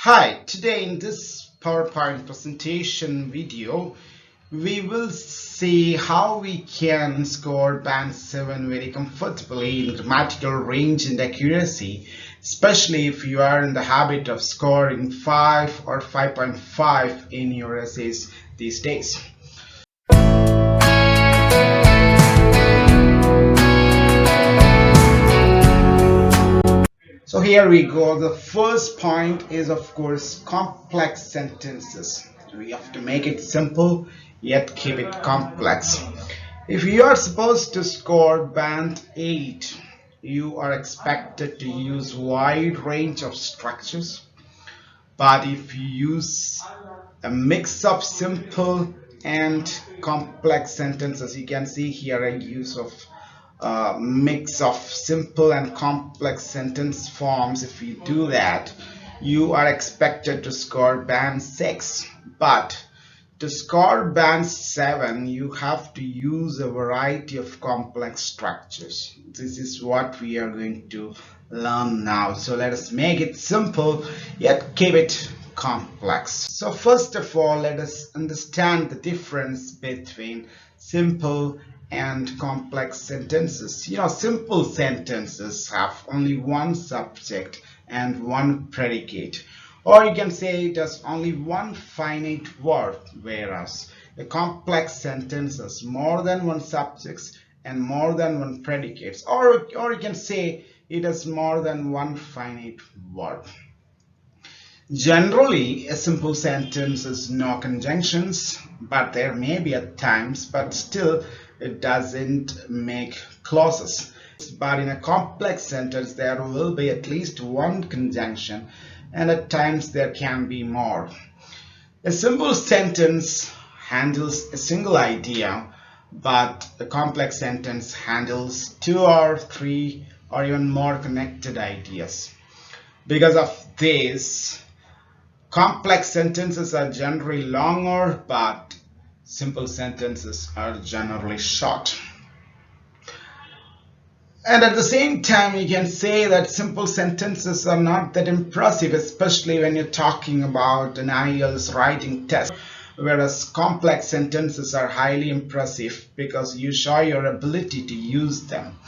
Hi, today in this PowerPoint presentation video, we will see how we can score Band 7 very comfortably in grammatical range and accuracy, especially if you are in the habit of scoring 5 or 5.5 in your essays these days. So here we go. The first point is, of course, complex sentences. We have to make it simple yet keep it complex. If you are supposed to score band 8, you are expected to use wide range of structures. But if you use a mix of simple and complex sentences, you can see here a use of mix of simple and complex sentence forms. If you do that, you are expected to score band 6. But to score band 7, you have to use a variety of complex structures. This is what we are going to learn now. So let us make it simple yet keep it complex. So first of all, let us understand the difference between simple and complex sentences. Simple sentences have only one subject and one predicate, or you can say it has only one finite verb, whereas a complex sentence has more than one subject and more than one predicates, or you can say it has more than one finite verb. Generally, a simple sentence has no conjunctions, but there may be at times, but still it doesn't make clauses. But in a complex sentence, there will be at least one conjunction, and at times there can be more. A simple sentence handles a single idea, but a complex sentence handles 2 or 3 or even more connected ideas. Because of this, complex sentences are generally longer, but simple sentences are generally short. And at the same time, you can say that simple sentences are not that impressive, especially when you're talking about an IELTS writing test, whereas complex sentences are highly impressive because you show your ability to use them.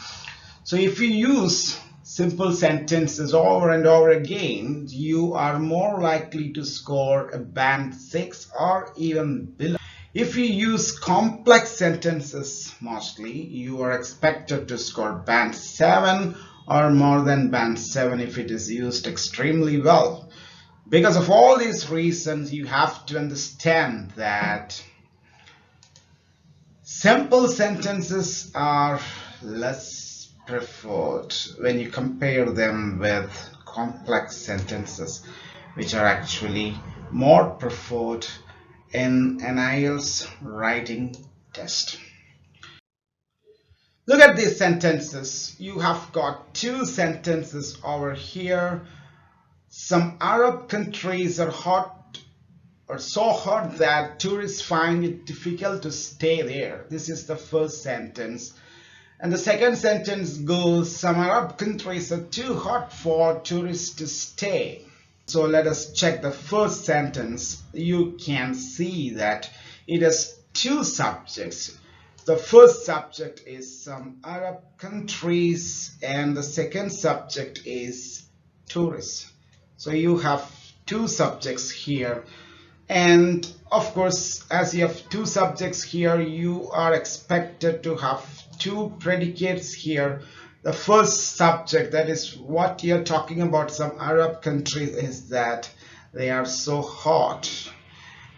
So if you use simple sentences over and over again, you are more likely to score a band 6 or even below. If you use complex sentences mostly, you are expected to score band 7 or more than band 7 if it is used extremely well. Because of all these reasons, you have to understand that simple sentences are less preferred when you compare them with complex sentences, which are actually more preferred in an IELTS writing test. Look at these sentences. You have got 2 sentences over here. Some Arab countries are hot or so hot that tourists find it difficult to stay there. This is the first sentence. And the second sentence goes, some Arab countries are too hot for tourists to stay. So let us check the first sentence. You can see that it has 2 subjects. The first subject is some Arab countries and the second subject is tourists. So you have 2 subjects here. And of course, as you have 2 subjects here, you are expected to have 2 predicates here. The first subject, that is what you're talking about, some Arab countries, is that they are so hot.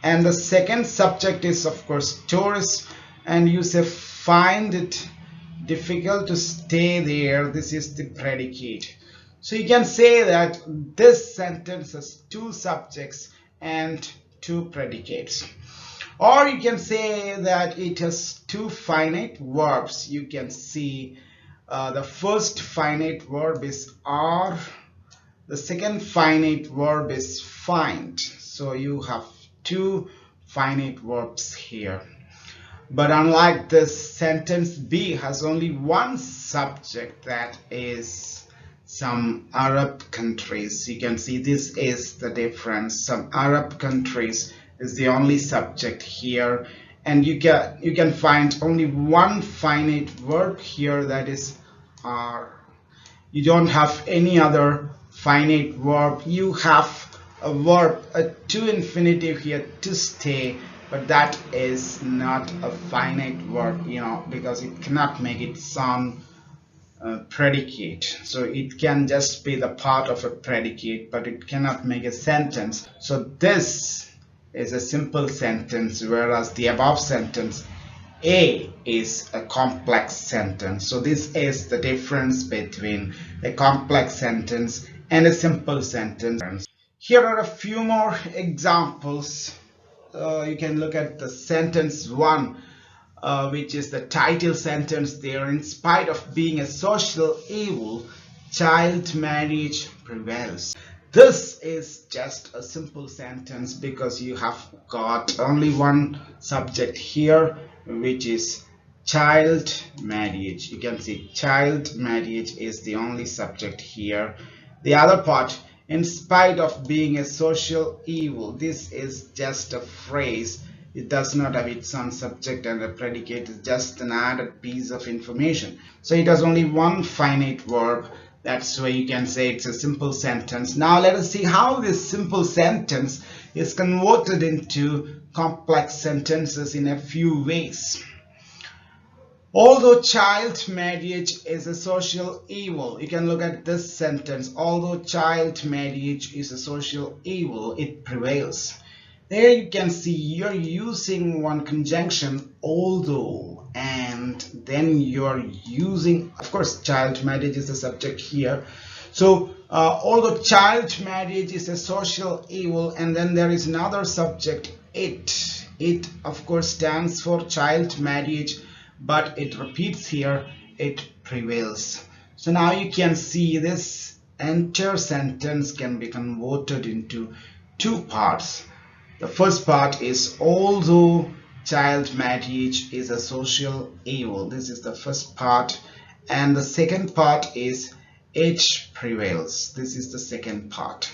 And the second subject is, of course, tourists, and you say find it difficult to stay there. This is the predicate. So you can say that this sentence has 2 subjects and 2 predicates. Or you can say that it has 2 finite verbs. You can see the first finite verb is are, the second finite verb is find. So you have 2 finite verbs here. But unlike this, sentence B has only one subject, that is some Arab countries. You can see this is the difference. Some Arab countries is the only subject here, and you can find only one finite verb here, that is are. You don't have any other finite verb. You have a verb, a to infinitive here, to stay, but that is not a finite verb, because it cannot make it sound predicate. So it can just be the part of a predicate, but it cannot make a sentence. So this is a simple sentence, whereas the above sentence A is a complex sentence. So this is the difference between a complex sentence and a simple sentence. Here are a few more examples. You can look at the sentence 1, which is the title sentence there. In spite of being a social evil, child marriage prevails. This is just a simple sentence because you have got only one subject here, which is child marriage. You can see child marriage is the only subject here. The other part, in spite of being a social evil, this is just a phrase. It does not have its own subject and a predicate. It's just an added piece of information. So it has only one finite verb. That's why you can say it's a simple sentence. Now let us see how this simple sentence is converted into complex sentences in a few ways. Although child marriage is a social evil, you can look at this sentence. Although child marriage is a social evil, it prevails. There you can see you're using one conjunction, although, and then you're using, of course, child marriage is the subject here. So although child marriage is a social evil, and then there is another subject, it of course stands for child marriage, but it repeats here, it prevails. So now you can see this entire sentence can be converted into two parts. The first part is although child marriage is a social evil. This is the first part. And the second part is it prevails. This is the second part.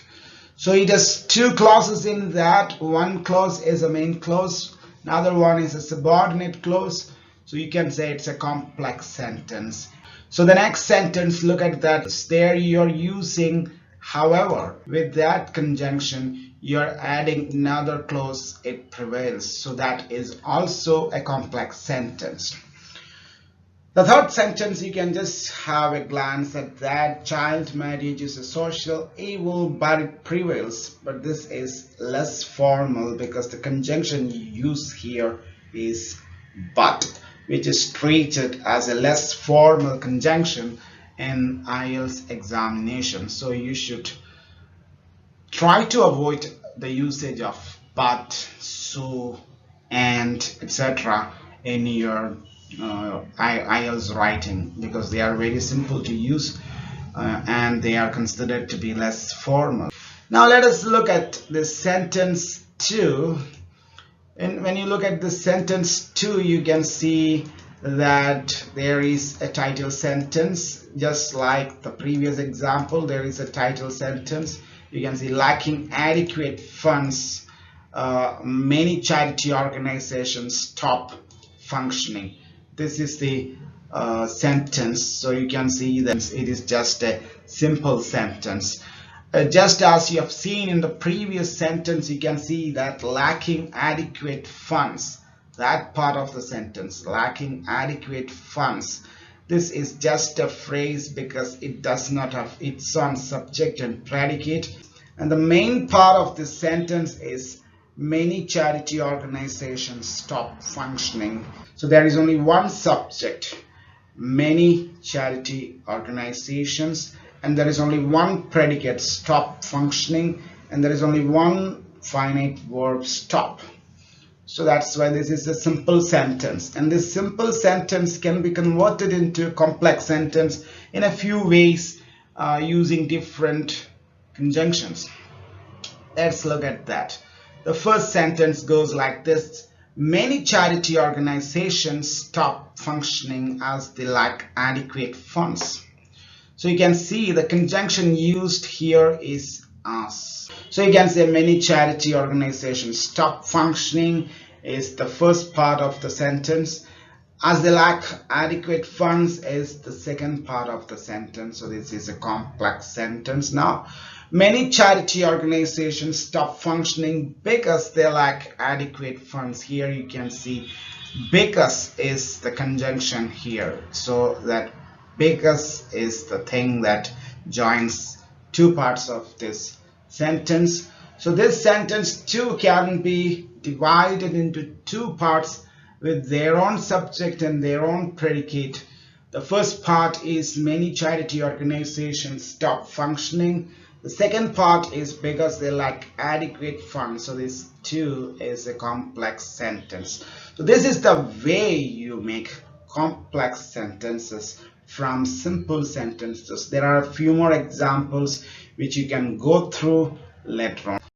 So it has two clauses in that. One clause is a main clause. Another one is a subordinate clause. So you can say it's a complex sentence. So the next sentence, look at that. There you're using however. With that conjunction, you're adding another clause, it prevails. So that is also a complex sentence. The third sentence, you can just have a glance at that. Child marriage is a social evil, but it prevails. But this is less formal because the conjunction you use here is but, which is treated as a less formal conjunction in IELTS examination. So you should try to avoid the usage of but, so, and etc. in your IELTS writing, because they are very simple to use and they are considered to be less formal. Now let us look at this sentence 2. And when you look at this sentence 2, you can see that there is a title sentence. Just like the previous example, there is a title sentence. You can see lacking adequate funds, many charity organizations stop functioning. This is the sentence. So you can see that it is just a simple sentence. Just as you have seen in the previous sentence, you can see that lacking adequate funds, that part of the sentence, lacking adequate funds. This is just a phrase because it does not have its own subject and predicate. And the main part of this sentence is many charity organizations stop functioning. So there is only one subject, many charity organizations, and there is only one predicate, stop functioning, and there is only one finite verb, stop. So that's why this is a simple sentence, and this simple sentence can be converted into a complex sentence in a few ways using different conjunctions. Let's look at that. The first sentence goes like this: many charity organizations stop functioning as they lack adequate funds. So you can see the conjunction used here is as. So you can say many charity organizations stop functioning is the first part of the sentence. As they lack adequate funds is the second part of the sentence. So this is a complex sentence. Now, many charity organizations stop functioning because they lack adequate funds. Here you can see because is the conjunction here. So that because is the thing that joins two parts of this sentence. So this sentence too can be divided into two parts with their own subject and their own predicate. The first part is many charity organizations stop functioning. The second part is because they lack adequate funds. So this too is a complex sentence. So this is the way you make complex sentences from simple sentences. There are a few more examples which you can go through later on.